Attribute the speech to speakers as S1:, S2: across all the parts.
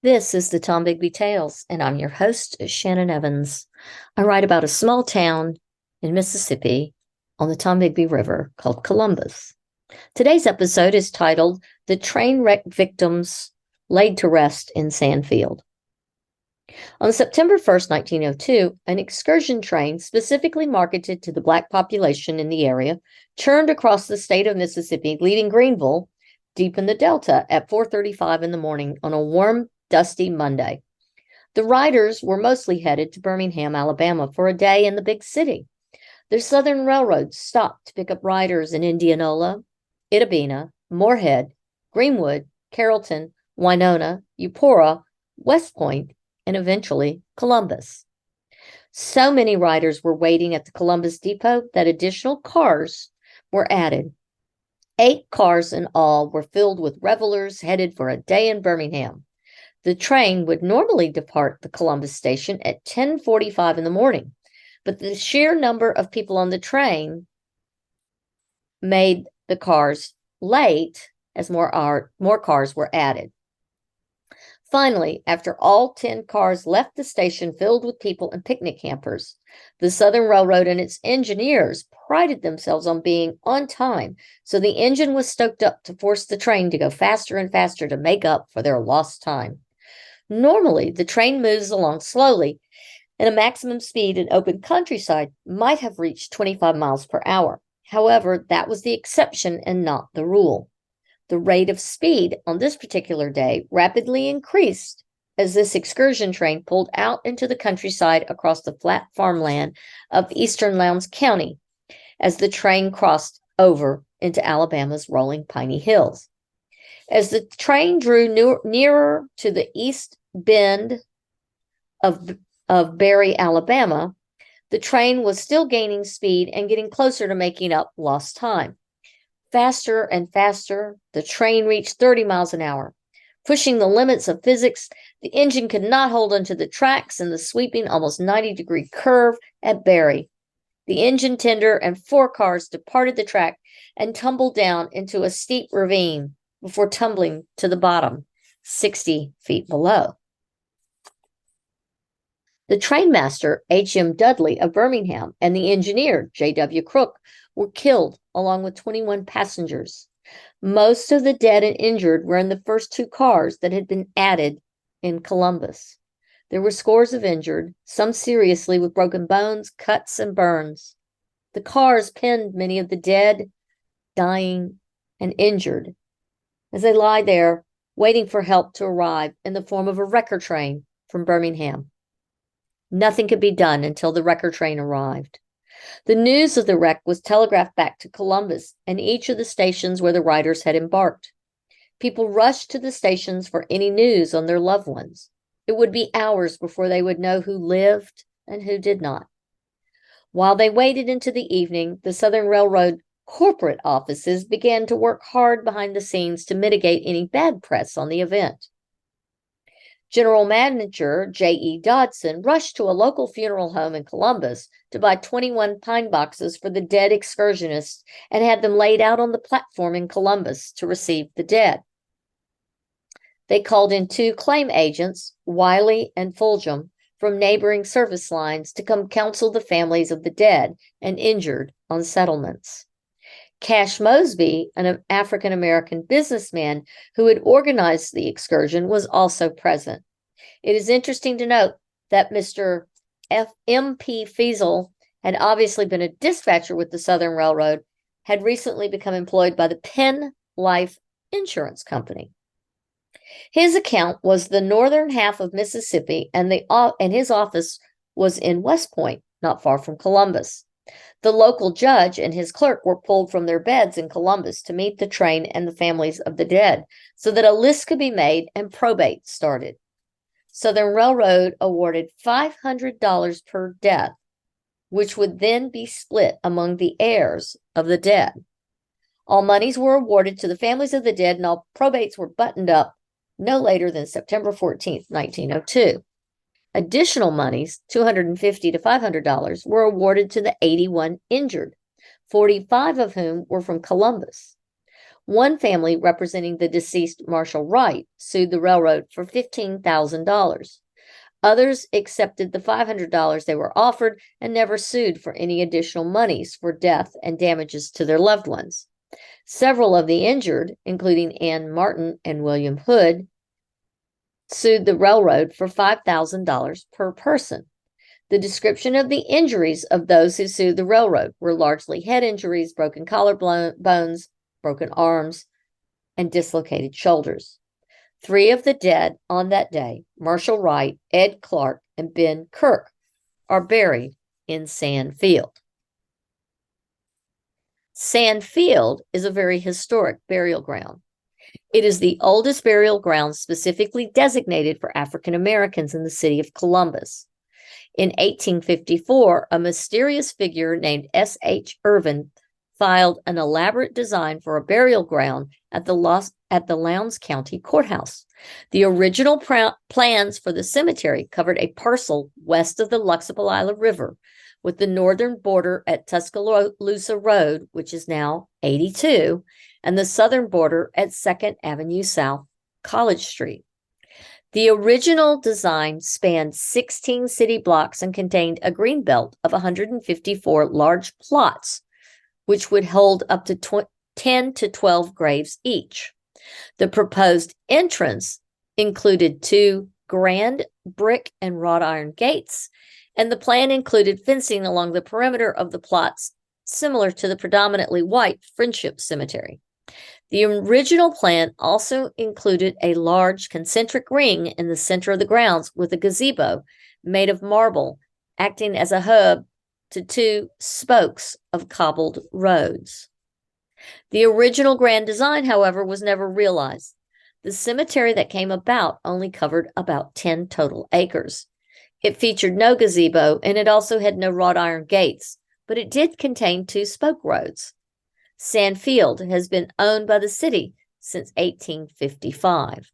S1: This is the Tom Bigby Tales, and I'm your host, Shannon Evans. I write about a small town in Mississippi on the Tom Bigby River called Columbus. Today's episode is titled The Train Wreck Victims Laid to Rest in Sandfield. On September 1st, 1902, an excursion train specifically marketed to the Black population in the area churned across the state of Mississippi, leaving Greenville deep in the Delta at 4:35 in the morning on a warm, dusty Monday. The riders were mostly headed to Birmingham, Alabama for a day in the big city. The Southern Railroad stopped to pick up riders in Indianola, Itabena, Moorhead, Greenwood, Carrollton, Winona, Eupora, West Point, and eventually Columbus. So many riders were waiting at the Columbus depot that additional cars were added. 8 cars in all were filled with revelers headed for a day in Birmingham. The train would normally depart the Columbus station at 10:45 in the morning, but the sheer number of people on the train made the cars late as more cars were added. Finally, after all 10 cars left the station filled with people and picnic campers, the Southern Railroad and its engineers prided themselves on being on time, so the engine was stoked up to force the train to go faster and faster to make up for their lost time. Normally, the train moves along slowly, and a maximum speed in open countryside might have reached 25 miles per hour. However, that was the exception and not the rule. The rate of speed on this particular day rapidly increased as this excursion train pulled out into the countryside across the flat farmland of eastern Lowndes County as the train crossed over into Alabama's rolling piney hills. As the train drew nearer to the east bend of Berry, Alabama, the train was still gaining speed and getting closer to making up lost time. Faster and faster, the train reached 30 miles an hour. Pushing the limits of physics, the engine could not hold onto the tracks in the sweeping, almost 90-degree curve at Berry. The engine tender and 4 cars departed the track and tumbled down into a steep ravine before tumbling to the bottom, 60 feet below. The trainmaster, H.M. Dudley of Birmingham, and the engineer, J.W. Crook, were killed along with 21 passengers. Most of the dead and injured were in the first 2 cars that had been added in Columbus. There were scores of injured, some seriously with broken bones, cuts, and burns. The cars pinned many of the dead, dying, and injured as they lie there waiting for help to arrive in the form of a wrecker train from Birmingham. Nothing could be done until the wrecker train arrived. The news of the wreck was telegraphed back to Columbus and each of the stations where the riders had embarked. People rushed to the stations for any news on their loved ones. It would be hours before they would know who lived and who did not. While they waited into the evening, the Southern Railroad corporate offices began to work hard behind the scenes to mitigate any bad press on the event. General Manager J.E. Dodson rushed to a local funeral home in Columbus to buy 21 pine boxes for the dead excursionists and had them laid out on the platform in Columbus to receive the dead. They called in 2 claim agents, Wiley and Fulgham, from neighboring service lines to come counsel the families of the dead and injured on settlements. Cash Mosby, an African-American businessman who had organized the excursion, was also present. It is interesting to note that Mr. M.P. Feasel had obviously been a dispatcher with the Southern Railroad, had recently become employed by the Penn Life Insurance Company. His account was the northern half of Mississippi, and his office was in West Point, not far from Columbus. The local judge and his clerk were pulled from their beds in Columbus to meet the train and the families of the dead so that a list could be made and probate started. Southern Railroad awarded $500 per death, which would then be split among the heirs of the dead. All monies were awarded to the families of the dead, and all probates were buttoned up no later than September 14th, 1902. Additional monies, $250 to $500, were awarded to the 81 injured, 45 of whom were from Columbus. One family, representing the deceased Marshall Wright, sued the railroad for $15,000. Others accepted the $500 they were offered and never sued for any additional monies for death and damages to their loved ones. Several of the injured, including Ann Martin and William Hood, sued the railroad for $5,000 per person. The description of the injuries of those who sued the railroad were largely head injuries, broken collarbones, broken arms, and dislocated shoulders. 3 of the dead on that day, Marshall Wright, Ed Clark, and Ben Kirk, are buried in Sandfield. Sandfield is a very historic burial ground. It is the oldest burial ground specifically designated for African Americans in the city of Columbus. In 1854, a mysterious figure named S.H. Irvin filed an elaborate design for a burial ground at the Lowndes County Courthouse. The original plans for the cemetery covered a parcel west of the Luxapalila River, with the northern border at Tuscaloosa Road, which is now 82, and the southern border at 2nd Avenue South, College Street. The original design spanned 16 city blocks and contained a green belt of 154 large plots, which would hold up to 10 to 12 graves each. The proposed entrance included 2 grand brick and wrought iron gates, and the plan included fencing along the perimeter of the plots, similar to the predominantly white Friendship Cemetery. The original plan also included a large concentric ring in the center of the grounds with a gazebo made of marble, acting as a hub to 2 spokes of cobbled roads. The original grand design, however, was never realized. The cemetery that came about only covered about 10 total acres. It featured no gazebo, and it also had no wrought iron gates, but it did contain 2 spoke roads. Sandfield has been owned by the city since 1855.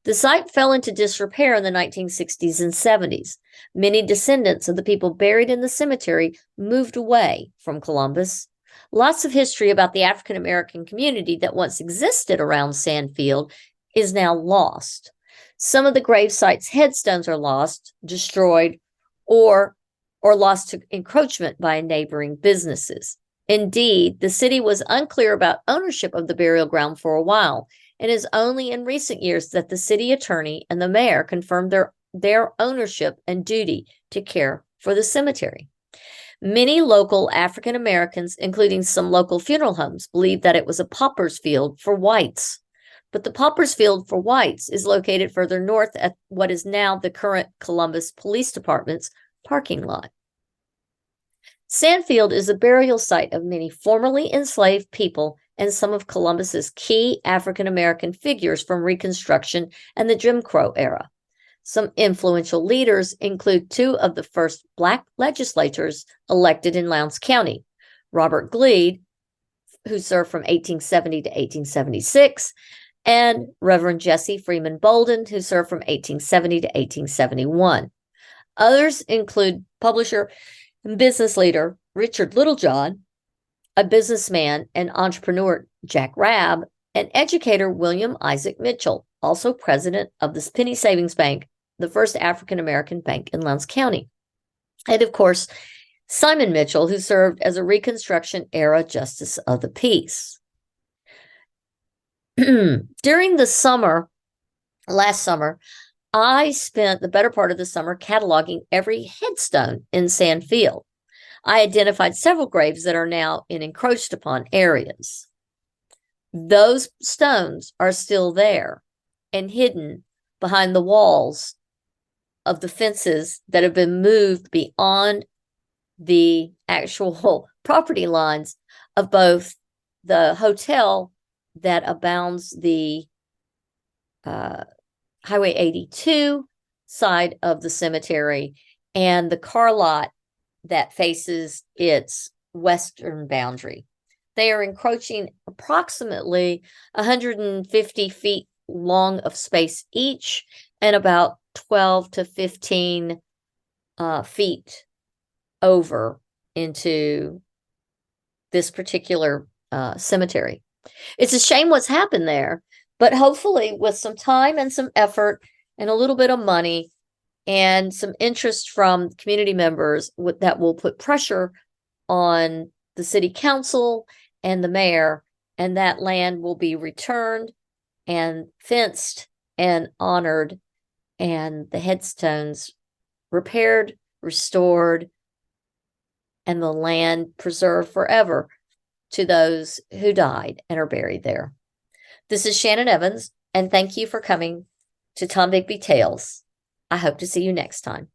S1: The site fell into disrepair in the 1960s and 70s. Many descendants of the people buried in the cemetery moved away from Columbus. Lots of history about the African American community that once existed around Sandfield is now lost. Some of the grave sites' headstones are lost, destroyed, or lost to encroachment by neighboring businesses. Indeed, the city was unclear about ownership of the burial ground for a while, and it is only in recent years that the city attorney and the mayor confirmed their ownership and duty to care for the cemetery. Many local African Americans, including some local funeral homes, believe that it was a pauper's field for whites. But the pauper's field for whites is located further north at what is now the current Columbus Police Department's parking lot. Sandfield is a burial site of many formerly enslaved people and some of Columbus's key African American figures from Reconstruction and the Jim Crow era. Some influential leaders include 2 of the first Black legislators elected in Lowndes County, Robert Gleed, who served from 1870 to 1876, and Reverend Jesse Freeman Bolden, who served from 1870 to 1871. Others include publisher and business leader Richard Littlejohn, a businessman and entrepreneur Jack Rabb, and educator William Isaac Mitchell, also president of the Penny Savings Bank, the first African-American bank in Lowndes County. And of course, Simon Mitchell, who served as a Reconstruction-era Justice of the Peace. During the summer, last summer, I spent the better part of the summer cataloging every headstone in Sandfield. I identified several graves that are now in encroached upon areas. Those stones are still there and hidden behind the walls of the fences that have been moved beyond the actual property lines of both the hotel that abounds the Highway 82 side of the cemetery and the car lot that faces its western boundary. They are encroaching approximately 150 feet long of space each and about 12 to 15 feet over into this particular cemetery. It's a shame what's happened there, but hopefully with some time and some effort and a little bit of money and some interest from community members that will put pressure on the city council and the mayor, and that land will be returned and fenced and honored, and the headstones repaired, restored, and the land preserved forever to those who died and are buried there. This is Shannon Evans, and thank you for coming to Tom Bigby Tales. I hope to see you next time.